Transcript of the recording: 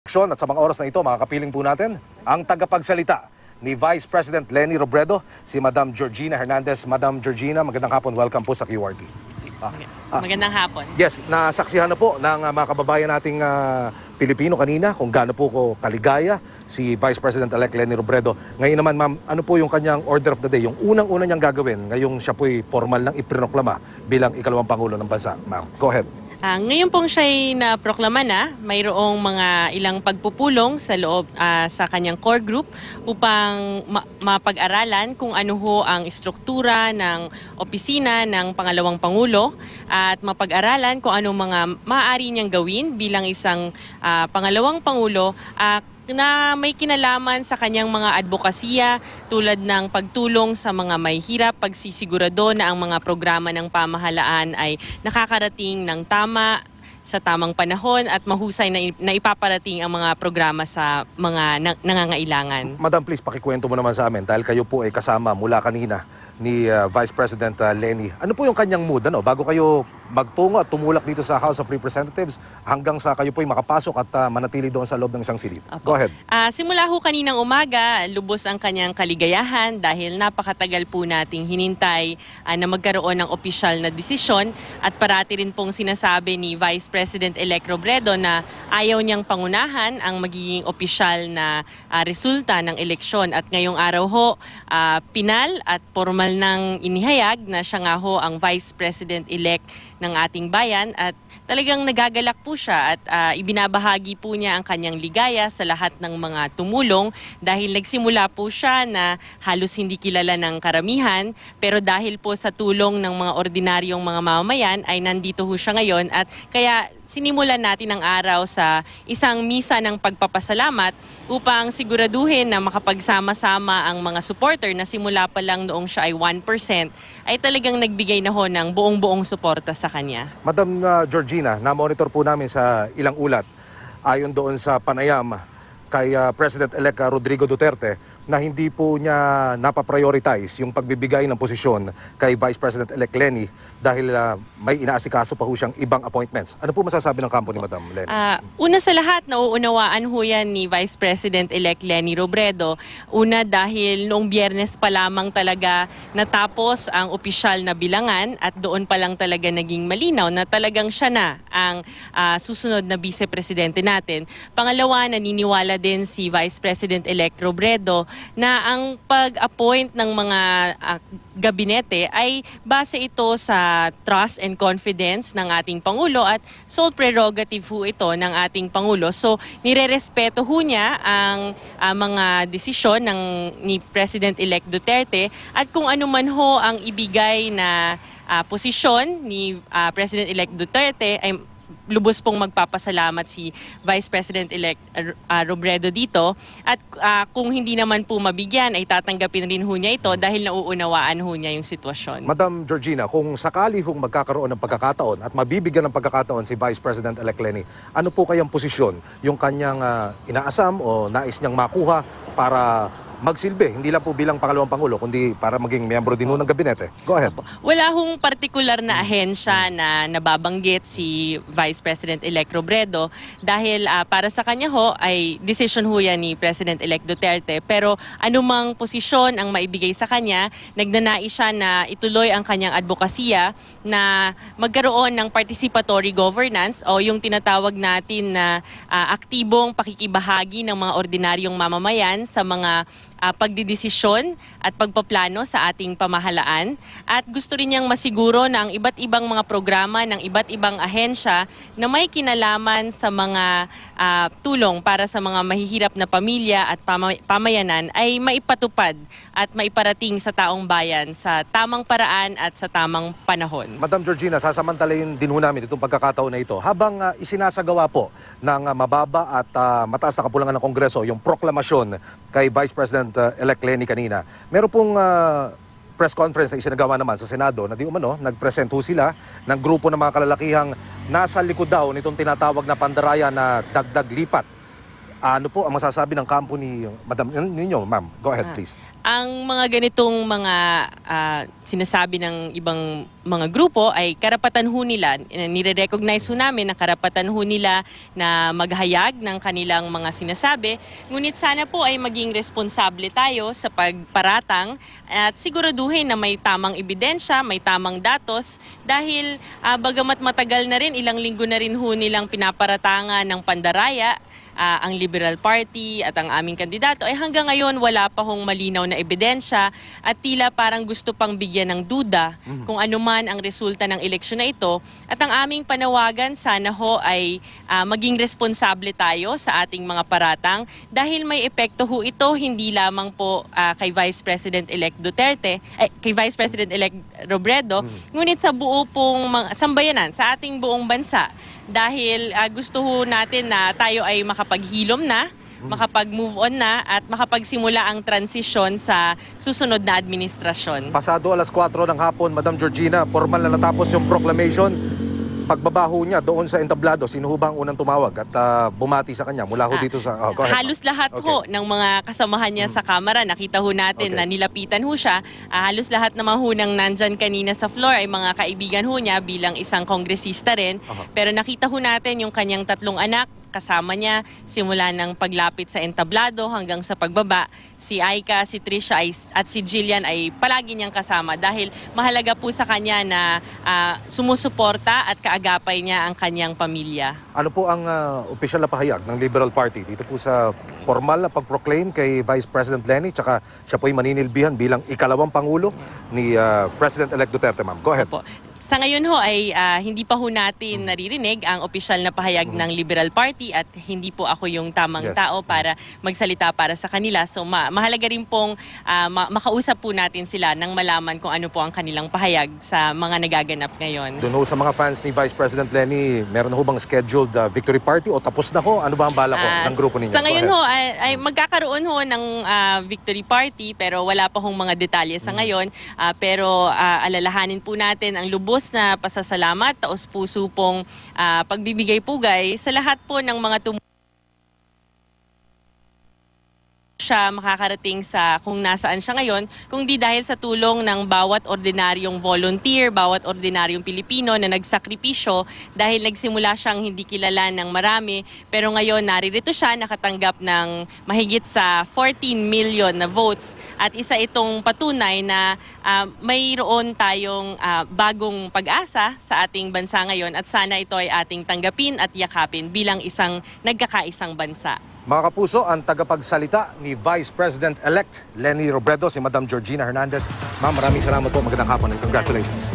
At sa mga oras na ito, makakapiling po natin ang tagapagsalita ni Vice President Leni Robredo, si Madam Georgina Hernandez. Madam Georgina, magandang hapon. Welcome po sa QRT. Magandang hapon. Yes, nasaksihan na po ng mga kababayan nating Pilipino kanina kung gaano po ko kaligaya si Vice President-elect Leni Robredo. Ngayon naman, ma'am, ano po yung kanyang order of the day? Yung unang-una niyang gagawin ngayong siya po'y formal ng iprinoklama bilang ikalawang Pangulo ng bansa. Ma'am, go ahead. Ngayon pong siya'y naproklama na, mayroong mga ilang pagpupulong sa loob sa kanyang core group upang mapag-aralan kung ano ho ang istruktura ng opisina ng pangalawang Pangulo at mapag-aralan kung ano mga maaari niyang gawin bilang isang pangalawang Pangulo na may kinalaman sa kanyang mga advokasya tulad ng pagtulong sa mga mahihirap, pagsisigurado na ang mga programa ng pamahalaan ay nakakarating ng tama sa tamang panahon at mahusay na ipaparating ang mga programa sa mga nangangailangan. Madam, please pakikwento mo naman sa amin dahil kayo po ay kasama mula kanina ni Vice President Leni. Ano po yung kanyang mood bago kayo magtungo at tumulak dito sa House of Representatives hanggang sa kayo po'y makapasok at manatili doon sa loob ng isang silid? Go ahead. Simula ho kaninang umaga, lubos ang kanyang kaligayahan dahil napakatagal po nating hinintay na magkaroon ng opisyal na desisyon at parati rin pong sinasabi ni Vice President-elect Robredo na ayaw niyang pangunahan ang magiging opisyal na resulta ng eleksyon. At ngayong araw ho, pinal at formal nang inihayag na siya nga ho ang Vice President-elect ng ating bayan at talagang nagagalak po siya at ibinabahagi po niya ang kanyang ligaya sa lahat ng mga tumulong dahil nagsimula po siya na halos hindi kilala ng karamihan pero dahil po sa tulong ng mga ordinaryong mga mamamayan ay nandito ho siya ngayon at kaya sinimulan natin ang araw sa isang misa ng pagpapasalamat upang siguraduhin na makapagsama-sama ang mga supporter na simula pa lang noong siya ay 1% ay talagang nagbigay na ho ng buong-buong suporta sa kanya. Madam Georgina, na-monitor po namin sa ilang ulat ayon doon sa panayam kay President-elect Rodrigo Duterte na hindi po niya napaprioritize yung pagbibigay ng posisyon kay Vice President-elect Leni dahil may inaasikaso pa ho siyang ibang appointments. Ano po masasabi ng kampo ni Madam Leni? Una sa lahat, nauunawaan ho yan ni Vice President-elect Leni Robredo. Una dahil noong Biyernes pa lamang talaga natapos ang opisyal na bilangan at doon pa lang talaga naging malinaw na talagang siya na ang susunod na vice-presidente natin. Pangalawa, naniniwala din si Vice President-elect Robredo na ang pag-appoint ng mga gabinete ay base ito sa trust and confidence ng ating Pangulo at sole prerogative ho ito ng ating Pangulo. So, nirerespeto ho niya ang mga desisyon ni President-elect Duterte at kung ano man ho ang ibigay na posisyon ni President-elect Duterte ay lubos pong magpapasalamat si Vice President-elect Robredo dito at kung hindi naman po mabigyan ay tatanggapin rin ho niya ito dahil nauunawaan ho niya yung sitwasyon. Madam Georgina, kung sakali hong magkakaroon ng pagkakataon at mabibigyan ng pagkakataon si Vice President-elect Leni, ano po kayang posisyon yung kanyang inaasam o nais niyang makuha para magsilbi, hindi lang po bilang pangalawang Pangulo, kundi para maging miyembro din ng gabinete? Go ahead. Wala hong partikular na ahensya na nababanggit si Vice President-elect Robredo dahil para sa kanya ho ay decision ho yan ni President-elect Duterte. Pero anumang posisyon ang maibigay sa kanya, nagnanais siya na ituloy ang kanyang advokasya na magkaroon ng participatory governance o yung tinatawag natin na aktibong pakikibahagi ng mga ordinaryong mamamayan sa mga pagdidesisyon at pagpaplano sa ating pamahalaan at gusto rin niyang masiguro na ang iba't ibang mga programa ng iba't ibang ahensya na may kinalaman sa mga tulong para sa mga mahihirap na pamilya at pamayanan ay maipatupad at maiparating sa taong bayan sa tamang paraan at sa tamang panahon. Madam Georgina, sasamantalayin din ho namin itong pagkakataon na ito. Habang isinasagawa po ng mababa at mataas na kapulangan ng Kongreso yung proklamasyon kay Vice President-elect Leni kanina, meron pong press conference na isinagawa naman sa Senado na di umano, nagpresent ho sila ng grupo ng mga kalalakihang nasa likod daw nitong tinatawag na pandaraya na dagdag lipat. Ano po ang masasabi ng kampo ni Madam ninyo, ma'am? Go ahead, please. Ang mga ganitong mga sinasabi ng ibang mga grupo ay karapatan ho nila, nire-recognize ho namin na karapatan ho nila na maghayag ng kanilang mga sinasabi. Ngunit sana po ay maging responsable tayo sa pagparatang at siguraduhin na may tamang ebidensya, may tamang datos dahil bagamat matagal na rin, ilang linggo na rin ho nilang pinaparatangan ng pandaraya ang Liberal Party at ang aming kandidato ay hanggang ngayon wala pa hong malinaw na ebidensya at tila parang gusto pang bigyan ng duda kung ano man ang resulta ng eleksyon na ito. At ang aming panawagan sana ho ay maging responsable tayo sa ating mga paratang dahil may epekto ho ito hindi lamang po kay Vice President-elect Duterte, kay Vice President-elect Robredo, ngunit sa buo pong sambayanan, sa ating buong bansa. Dahil gusto ho natin na tayo ay makapaghilom na, makapag-move on na at makapagsimula ang transisyon sa susunod na administrasyon. Pasado alas 4 ng hapon, Madam Georgina, formal na natapos yung proclamation. Pagbabaho niya doon sa entablado, sino ho ba ang unang tumawag at bumati sa kanya mula ho dito sa... go ahead, halos lahat ho ng mga kasamahan niya sa Kamara. Nakita ho natin na nilapitan ho siya. Halos lahat naman ho ng nandyan kanina sa floor ay mga kaibigan ho niya bilang isang kongresista rin. Pero nakita ho natin yung kanyang 3 anak kasama niya simula ng paglapit sa entablado hanggang sa pagbaba. Si Aika, si Trisha at si Jillian ay palagi niyang kasama dahil mahalaga po sa kanya na sumusuporta at kaagapay niya ang kanyang pamilya. Ano po ang opisyal na pahayag ng Liberal Party dito po sa formal na pag-proclaim kay Vice President Leni, tsaka siya po ay maninilbihan bilang ikalawang Pangulo ni President-elect Duterte, ma'am? Go ahead. Opo. Sa ngayon ho ay hindi pa ho natin naririnig ang opisyal na pahayag ng Liberal Party at hindi po ako yung tamang tao para magsalita para sa kanila. So mahalaga rin pong makausap po natin sila nang malaman kung ano po ang kanilang pahayag sa mga nagaganap ngayon. Doon ho sa mga fans ni Vice President Leni, meron ho bang scheduled victory party o tapos na ho? Ano ba ang bala ko ng grupo ninyo? Sa ngayon ho ay magkakaroon ho ng victory party pero wala pa hong mga detalye sa ngayon. Pero alalahanin po natin ang lubos na pasasalamat, taos-puso pong pagbibigay-pugay sa lahat po ng mga siya makakarating sa kung nasaan siya ngayon, kung di dahil sa tulong ng bawat ordinaryong volunteer, bawat ordinaryong Pilipino na nagsakripisyo dahil nagsimula siyang hindi kilala ng marami. Pero ngayon naririto siya, nakatanggap ng mahigit sa 14 million na votes at isa itong patunay na mayroon tayong bagong pag-asa sa ating bansa ngayon at sana ito ay ating tanggapin at yakapin bilang isang nagkakaisang bansa. Mga kapuso, ang tagapagsalita ni Vice President-elect Leni Robredo, si Madam Georgina Hernandez. Ma'am, maraming salamat po. Magandang hapon and congratulations.